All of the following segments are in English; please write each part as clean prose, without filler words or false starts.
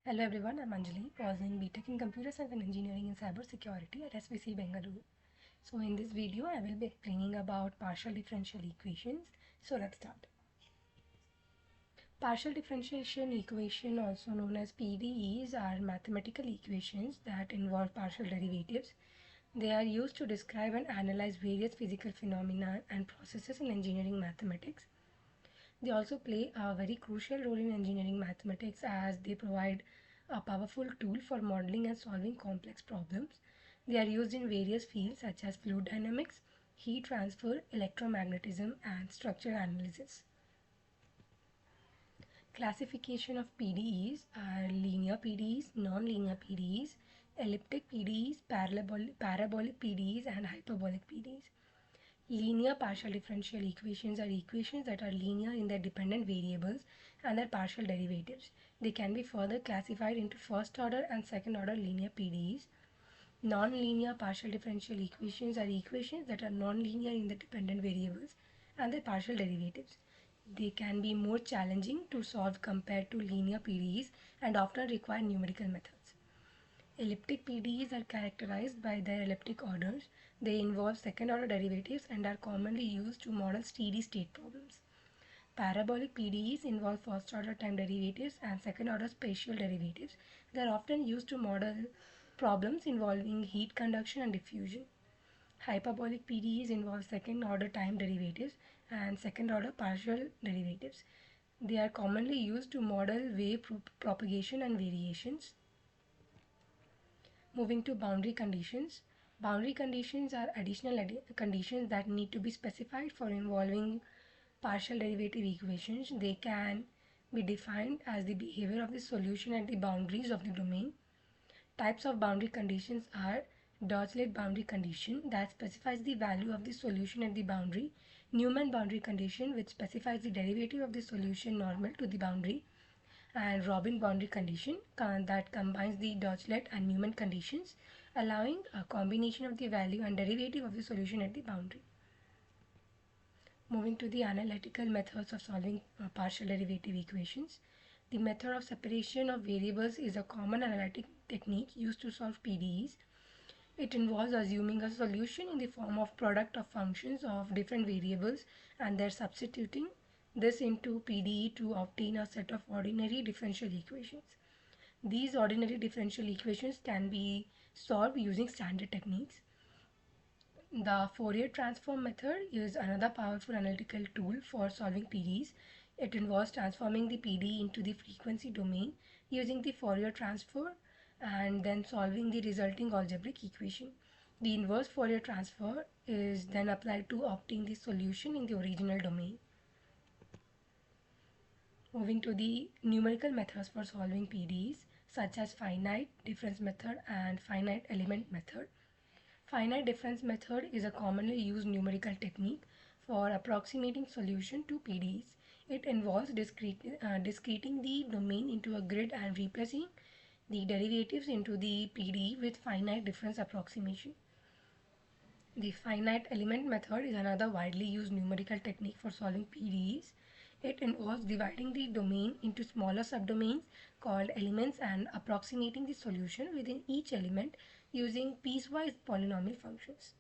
Hello everyone, I'm Anjali, pursuing BTech in Computer Science and Engineering in Cybersecurity at SVC Bengaluru. So in this video, I will be explaining about partial differential equations. So let's start. Partial differentiation equation, also known as PDEs, are mathematical equations that involve partial derivatives. They are used to describe and analyze various physical phenomena and processes in engineering mathematics. They also play a very crucial role in engineering mathematics as they provide a powerful tool for modeling and solving complex problems. They are used in various fields such as fluid dynamics, heat transfer, electromagnetism, and structural analysis. Classification of PDEs are linear PDEs, non-linear PDEs, elliptic PDEs, parabolic PDEs, and hyperbolic PDEs. Linear partial differential equations are equations that are linear in their dependent variables and their partial derivatives. They can be further classified into first order and second order linear PDEs. Non-linear partial differential equations are equations that are non-linear in the dependent variables and their partial derivatives. They can be more challenging to solve compared to linear PDEs and often require numerical methods. Elliptic PDEs are characterized by their elliptic orders. They involve second order derivatives and are commonly used to model steady state problems. Parabolic PDEs involve first order time derivatives and second order spatial derivatives. They are often used to model problems involving heat conduction and diffusion. Hyperbolic PDEs involve second order time derivatives and second order partial derivatives. They are commonly used to model wave propagation and variations. Moving to boundary conditions. Boundary conditions are additional conditions that need to be specified for involving partial derivative equations. They can be defined as the behavior of the solution at the boundaries of the domain. Types of boundary conditions are Dirichlet boundary condition that specifies the value of the solution at the boundary, Newman boundary condition which specifies the derivative of the solution normal to the boundary, and Robin boundary condition that combines the Dirichlet and Newman conditions, allowing a combination of the value and derivative of the solution at the boundary. Moving to the analytical methods of solving partial derivative equations. The method of separation of variables is a common analytic technique used to solve PDEs. It involves assuming a solution in the form of product of functions of different variables and then substituting this into PDE to obtain a set of ordinary differential equations. These ordinary differential equations can be solved using standard techniques. The Fourier transform method is another powerful analytical tool for solving PDEs. It involves transforming the PDE into the frequency domain using the Fourier transform and then solving the resulting algebraic equation. The inverse Fourier transform is then applied to obtain the solution in the original domain. Moving to the numerical methods for solving PDEs such as finite difference method and finite element method. Finite difference method is a commonly used numerical technique for approximating solution to PDEs. It involves discreting the domain into a grid and replacing the derivatives into the PDE with finite difference approximation. The finite element method is another widely used numerical technique for solving PDEs. It involves dividing the domain into smaller subdomains called elements and approximating the solution within each element using piecewise polynomial functions.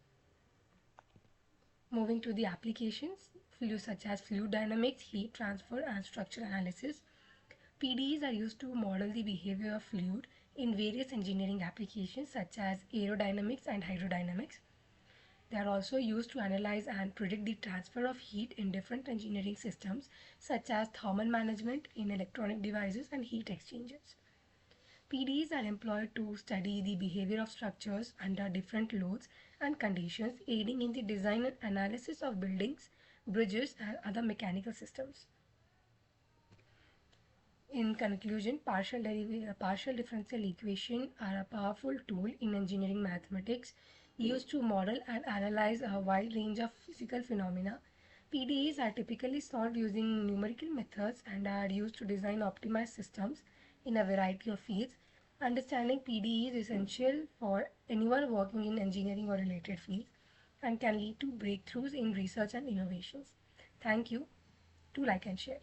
Moving to the applications, such as fluid dynamics, heat transfer, and structural analysis. PDEs are used to model the behavior of fluid in various engineering applications such as aerodynamics and hydrodynamics. They are also used to analyze and predict the transfer of heat in different engineering systems such as thermal management in electronic devices and heat exchangers. PDEs are employed to study the behavior of structures under different loads and conditions, aiding in the design and analysis of buildings, bridges, and other mechanical systems. In conclusion, partial differential equations are a powerful tool in engineering mathematics used to model and analyze a wide range of physical phenomena. PDEs are typically solved using numerical methods and are used to design optimized systems in a variety of fields. Understanding PDE is essential for anyone working in engineering or related fields and can lead to breakthroughs in research and innovations. Thank you. Do like and share.